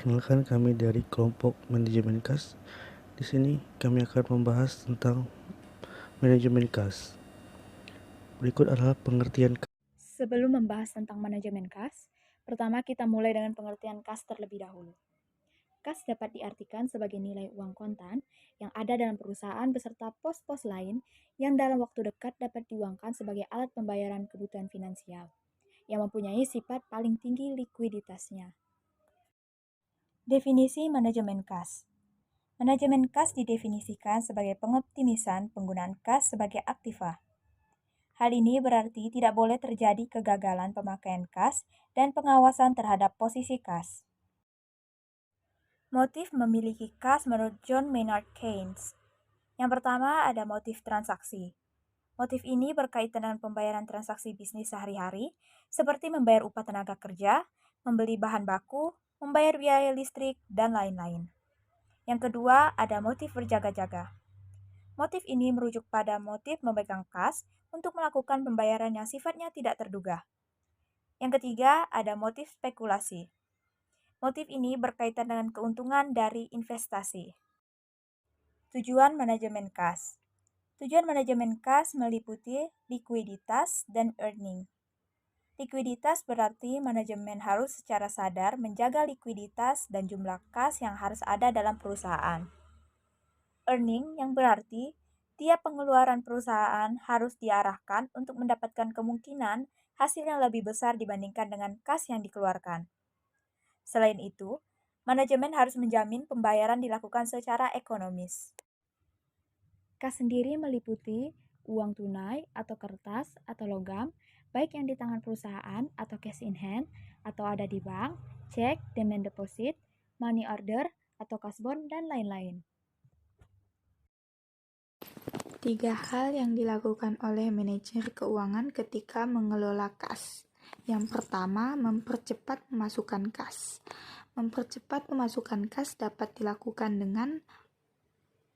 Perkenalkan, kami dari kelompok manajemen kas. Di sini kami akan membahas tentang manajemen kas. Berikut adalah pengertian kas. Sebelum membahas tentang manajemen kas, pertama kita mulai dengan pengertian kas terlebih dahulu. Kas dapat diartikan sebagai nilai uang kontan yang ada dalam perusahaan beserta pos-pos lain yang dalam waktu dekat dapat diuangkan sebagai alat pembayaran kebutuhan finansial, yang mempunyai sifat paling tinggi likuiditasnya. Definisi manajemen kas. Manajemen kas didefinisikan sebagai pengoptimisan penggunaan kas sebagai aktiva. Hal ini berarti tidak boleh terjadi kegagalan pemakaian kas dan pengawasan terhadap posisi kas. Motif memiliki kas menurut John Maynard Keynes. Yang pertama ada motif transaksi. Motif ini berkaitan dengan pembayaran transaksi bisnis sehari-hari, seperti membayar upah tenaga kerja, membeli bahan baku, membayar biaya listrik, dan lain-lain. Yang kedua ada motif berjaga-jaga. Motif ini merujuk pada motif memegang kas untuk melakukan pembayaran yang sifatnya tidak terduga. Yang ketiga ada motif spekulasi. Motif ini berkaitan dengan keuntungan dari investasi. Tujuan manajemen kas. Tujuan manajemen kas meliputi likuiditas dan earning. Likuiditas berarti manajemen harus secara sadar menjaga likuiditas dan jumlah kas yang harus ada dalam perusahaan. Earning yang berarti tiap pengeluaran perusahaan harus diarahkan untuk mendapatkan kemungkinan hasil yang lebih besar dibandingkan dengan kas yang dikeluarkan. Selain itu, manajemen harus menjamin pembayaran dilakukan secara ekonomis. Kas sendiri meliputi uang tunai atau kertas atau logam, baik yang di tangan perusahaan atau cash in hand, atau ada di bank, cek, demand deposit, money order, atau kasbon, dan lain-lain. 3 hal yang dilakukan oleh manajer keuangan ketika mengelola kas. Yang pertama, mempercepat pemasukan kas. Mempercepat pemasukan kas dapat dilakukan dengan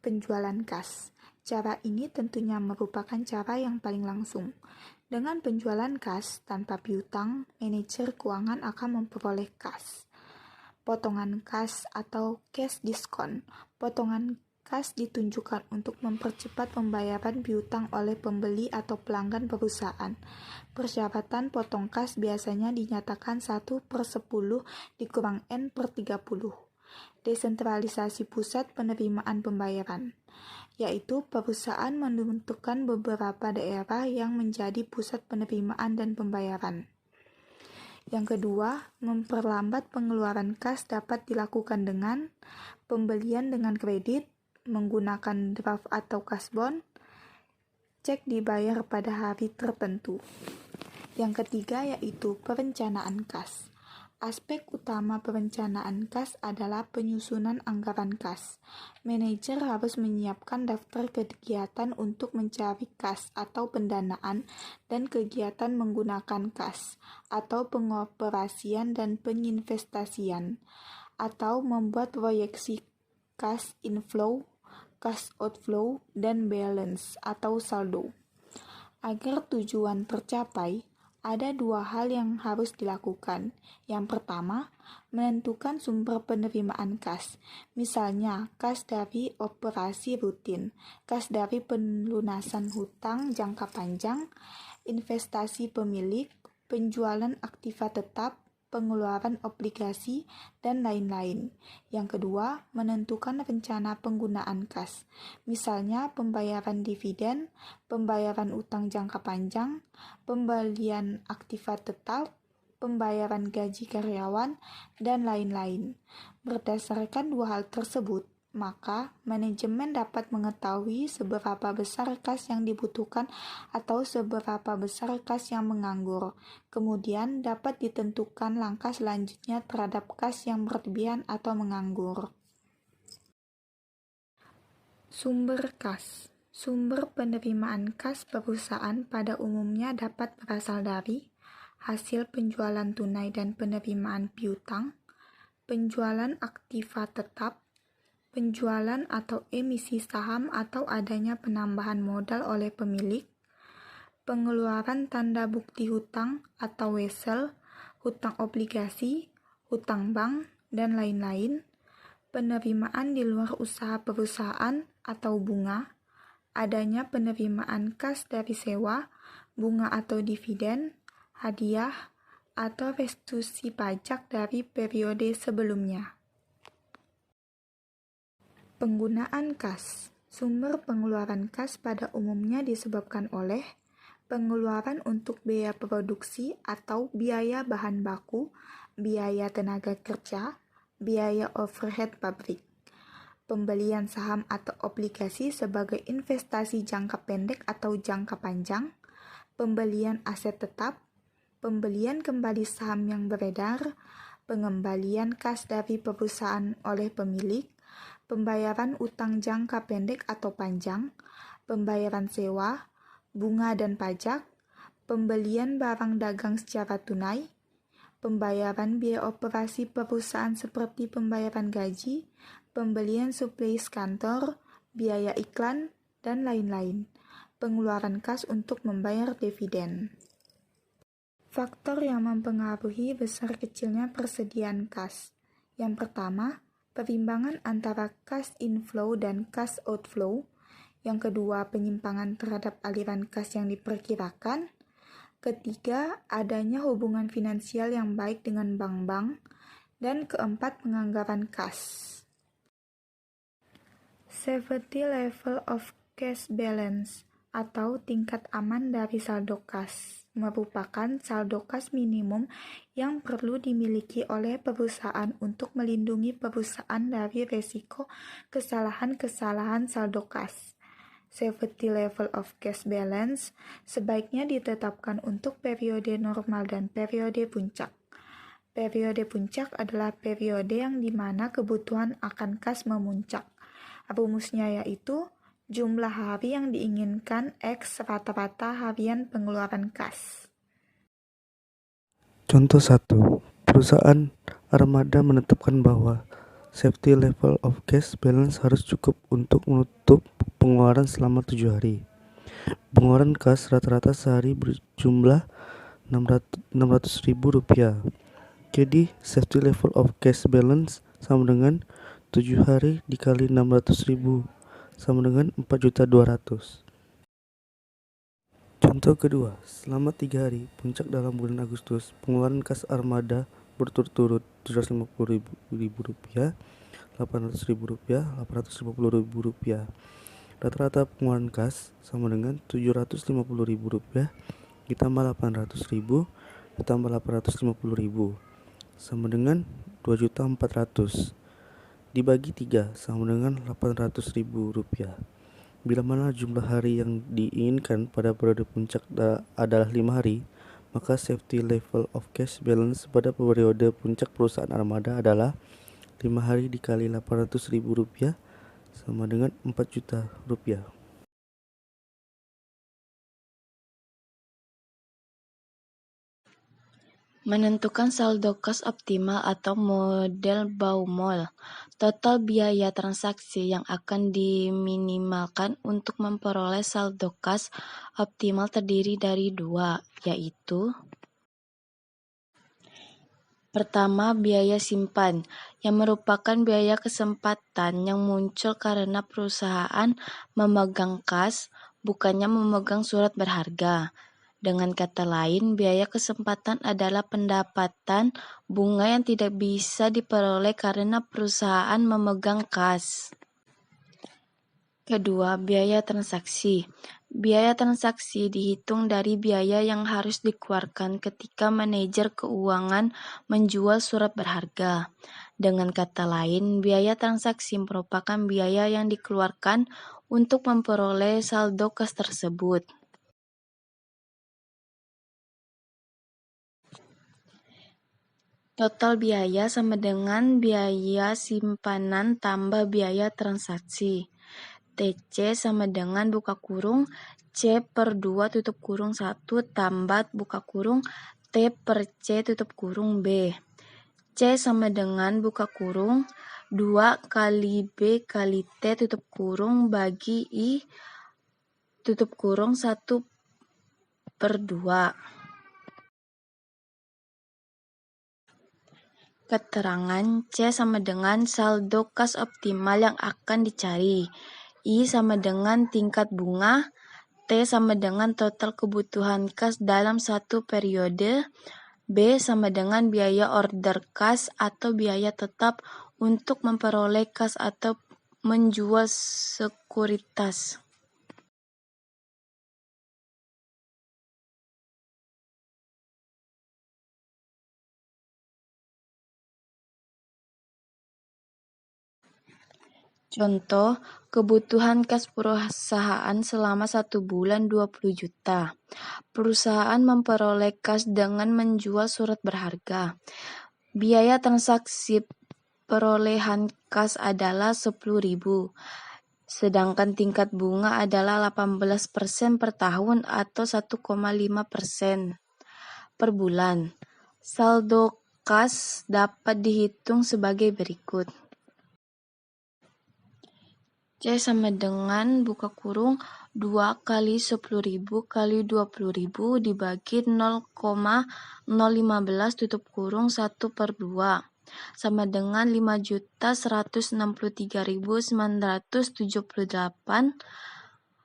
penjualan kas. Cara ini tentunya merupakan cara yang paling langsung. Dengan penjualan kas tanpa piutang, manajer keuangan akan memperoleh kas. Potongan kas atau cash discount. Potongan kas ditunjukkan untuk mempercepat pembayaran piutang oleh pembeli atau pelanggan perusahaan. Persyaratan potong kas biasanya dinyatakan 1/10 dikurang N/30. Desentralisasi pusat penerimaan pembayaran, yaitu perusahaan menentukan beberapa daerah yang menjadi pusat penerimaan dan pembayaran. Yang kedua, memperlambat pengeluaran kas dapat dilakukan dengan pembelian dengan kredit, menggunakan draft atau kasbon, cek dibayar pada hari tertentu. Yang ketiga yaitu perencanaan kas. Aspek utama perencanaan kas adalah penyusunan anggaran kas. Manajer harus menyiapkan daftar kegiatan untuk mencari kas atau pendanaan dan kegiatan menggunakan kas, atau pengoperasian dan penyinvestasian, atau membuat proyeksi kas inflow, kas outflow, dan balance atau saldo. Agar tujuan tercapai, ada 2 hal yang harus dilakukan. Yang pertama, menentukan sumber penerimaan kas. Misalnya, kas dari operasi rutin, kas dari pelunasan hutang jangka panjang, investasi pemilik, penjualan aktiva tetap, pengeluaran obligasi, dan lain-lain. Yang kedua, menentukan rencana penggunaan kas. Misalnya, pembayaran dividen, pembayaran utang jangka panjang, pembelian aktiva tetap, pembayaran gaji karyawan, dan lain-lain. Berdasarkan 2 hal tersebut, maka manajemen dapat mengetahui seberapa besar kas yang dibutuhkan atau seberapa besar kas yang menganggur. Kemudian dapat ditentukan langkah selanjutnya terhadap kas yang berlebihan atau menganggur. Sumber kas. Sumber penerimaan kas perusahaan pada umumnya dapat berasal dari hasil penjualan tunai dan penerimaan piutang, penjualan aktiva tetap, penjualan atau emisi saham atau adanya penambahan modal oleh pemilik, pengeluaran tanda bukti hutang atau wesel, hutang obligasi, hutang bank, dan lain-lain, penerimaan di luar usaha perusahaan atau bunga, adanya penerimaan kas dari sewa, bunga atau dividen, hadiah, atau restitusi pajak dari periode sebelumnya. Penggunaan kas. Sumber pengeluaran kas pada umumnya disebabkan oleh pengeluaran untuk biaya produksi atau biaya bahan baku, biaya tenaga kerja, biaya overhead pabrik, pembelian saham atau obligasi sebagai investasi jangka pendek atau jangka panjang, pembelian aset tetap, pembelian kembali saham yang beredar, pengembalian kas dari perusahaan oleh pemilik, pembayaran utang jangka pendek atau panjang, pembayaran sewa, bunga dan pajak, pembelian barang dagang secara tunai, pembayaran biaya operasi perusahaan seperti pembayaran gaji, pembelian supplies kantor, biaya iklan, dan lain-lain. Pengeluaran kas untuk membayar dividen. Faktor yang mempengaruhi besar kecilnya persediaan kas. Yang pertama, perimbangan antara cash inflow dan cash outflow. Yang kedua, penyimpangan terhadap aliran kas yang diperkirakan. Ketiga, adanya hubungan finansial yang baik dengan bank-bank. Dan keempat, penganggaran kas. Safety level of cash balance atau tingkat aman dari saldo kas merupakan saldo kas minimum yang perlu dimiliki oleh perusahaan untuk melindungi perusahaan dari risiko kesalahan-kesalahan saldo kas. Safety level of cash balance sebaiknya ditetapkan untuk periode normal dan periode puncak. Periode puncak adalah periode yang dimana kebutuhan akan kas memuncak. Rumusnya yaitu jumlah hari yang diinginkan X rata-rata harian pengeluaran kas. Contoh 1. Perusahaan armada menetapkan bahwa safety level of cash balance harus cukup untuk menutup pengeluaran selama 7 hari. Pengeluaran kas rata-rata sehari berjumlah Rp600.000. Jadi, safety level of cash balance sama dengan 7 hari dikali 600.000 sama dengan 4.200.000. Contoh kedua, selama 3 hari puncak dalam bulan Agustus, pengeluaran kas armada berturut-turut Rp750.000, Rp800.000, Rp850.000. Rata-rata pengeluaran kas sama dengan Rp750.000 ditambah Rp800.000 ditambah Rp850.000 sama dengan Rp2.400.000 dibagi 3 sama dengan Rp800.000. Bila mana jumlah hari yang diinginkan pada periode puncak adalah 5 hari, maka safety level of cash balance pada periode puncak perusahaan armada adalah 5 hari dikali Rp800.000 sama dengan Rp4 juta. Menentukan saldo kas optimal atau model Baumol. Total biaya transaksi yang akan diminimalkan untuk memperoleh saldo kas optimal terdiri dari 2, yaitu pertama, biaya simpan, yang merupakan biaya kesempatan yang muncul karena perusahaan memegang kas, bukannya memegang surat berharga. Dengan kata lain, biaya kesempatan adalah pendapatan bunga yang tidak bisa diperoleh karena perusahaan memegang kas. Kedua, biaya transaksi. Biaya transaksi dihitung dari biaya yang harus dikeluarkan ketika manajer keuangan menjual surat berharga. Dengan kata lain, biaya transaksi merupakan biaya yang dikeluarkan untuk memperoleh saldo kas tersebut. Total biaya sama dengan biaya simpanan tambah biaya transaksi. TC sama dengan buka kurung C/2 tutup kurung 1 tambah buka kurung T/C tutup kurung B. C sama dengan buka kurung 2 kali B kali T tutup kurung bagi I tutup kurung 1/2. Keterangan C sama dengan saldo kas optimal yang akan dicari. I sama dengan tingkat bunga. T sama dengan total kebutuhan kas dalam satu periode. B sama dengan biaya order kas atau biaya tetap untuk memperoleh kas atau menjual sekuritas. Contoh, kebutuhan kas perusahaan selama 1 bulan 20 juta. Perusahaan memperoleh kas dengan menjual surat berharga. Biaya transaksi perolehan kas adalah 10.000. Sedangkan tingkat bunga adalah 18% per tahun atau 1,5% per bulan. Saldo kas dapat dihitung sebagai berikut. C sama dengan buka kurung 2 kali 10.000 kali 20.000 dibagi 0,015 tutup kurung 1 per 2 sama dengan 5.163.978.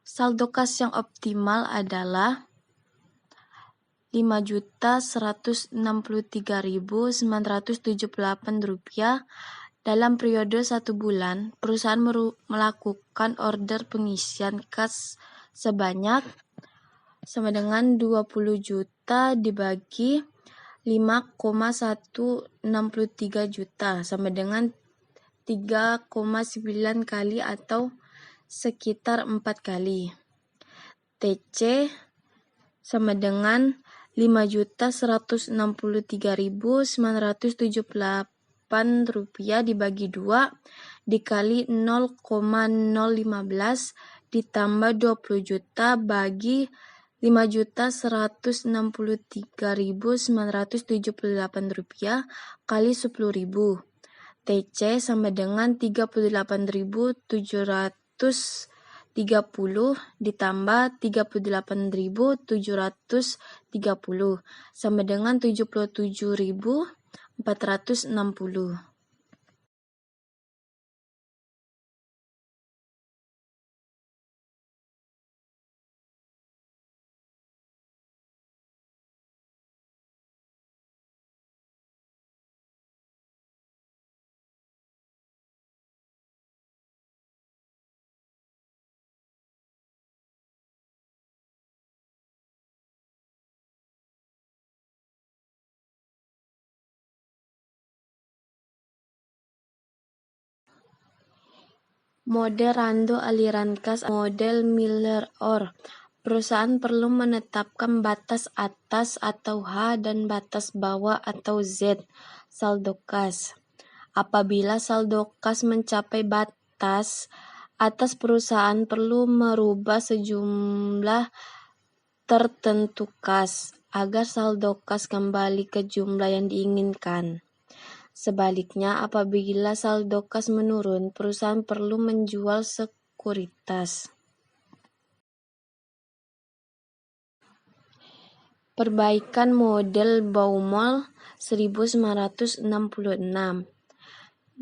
Saldo kas yang optimal adalah 5.163.978 rupiah. Dalam periode 1 bulan, perusahaan melakukan order pengisian kas sebanyak sama dengan 20 juta dibagi 5,163 juta sama dengan 3,9 kali atau sekitar 4 kali. TC sama dengan 5.163.978 rupiah dibagi 2 dikali 0,015 ditambah 20 juta bagi 5.163.978 rupiah kali 10.000. TC sama dengan 38.730 ditambah 38.730 sama dengan 77.460. Model rando aliran kas model Miller-Orr. Perusahaan perlu menetapkan batas atas atau H dan batas bawah atau Z saldo kas. Apabila saldo kas mencapai batas atas, perusahaan perlu merubah sejumlah tertentu kas agar saldo kas kembali ke jumlah yang diinginkan. Sebaliknya, apabila saldo kas menurun, perusahaan perlu menjual sekuritas. Perbaikan model Baumol 1966.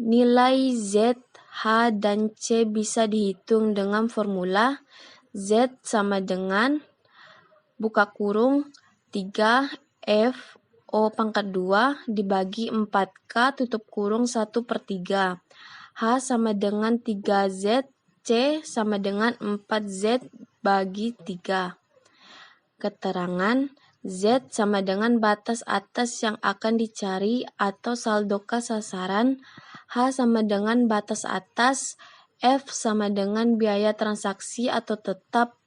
Nilai Z, H, dan C bisa dihitung dengan formula Z sama dengan buka kurung 3F O pangkat 2 dibagi 4K tutup kurung 1/3. H sama dengan 3Z, C sama dengan 4Z bagi 3. Keterangan Z sama dengan batas atas yang akan dicari atau saldo kas sasaran, H sama dengan batas atas, F sama dengan biaya transaksi atau tetap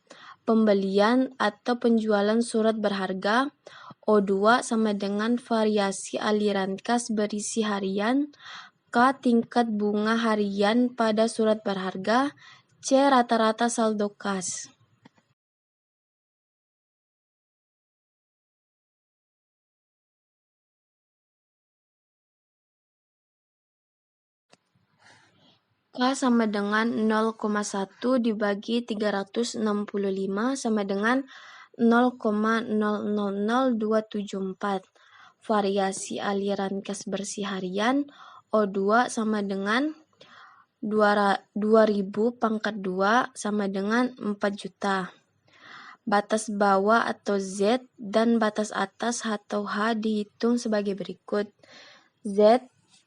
pembelian atau penjualan surat berharga, O2 sama dengan variasi aliran kas berisi harian, K tingkat bunga harian pada surat berharga, C rata-rata saldo kas. K sama dengan 0,1 dibagi 365 sama dengan 0,000274. variasi aliran kas bersih harian O2 sama dengan 2000/2 sama dengan 4 juta. Batas bawah atau Z dan batas atas atau H dihitung sebagai berikut. Z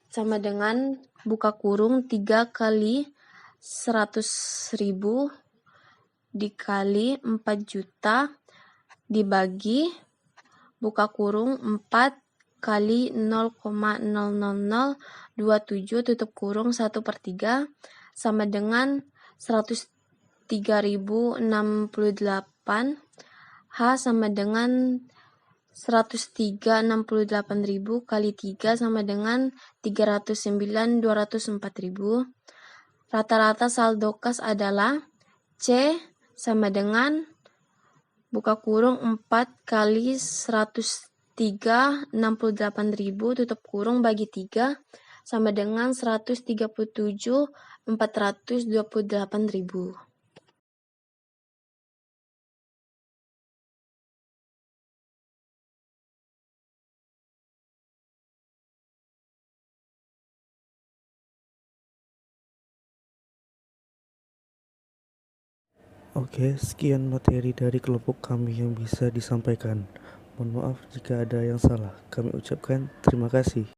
sama dengan buka kurung 3 kali 100.000 dikali 4 juta dibagi buka kurung 4 kali 0,00027 tutup kurung 1/3 sama dengan 103.068. H sama dengan 103.068.000 kali 3 sama dengan 309.204.000. Rata-rata saldo kas adalah C sama dengan buka kurung 4 kali 103.068.000 tutup kurung bagi 3 sama dengan 137.428.000. Oke, sekian materi dari kelompok kami yang bisa disampaikan. Mohon maaf jika ada yang salah. Kami ucapkan terima kasih.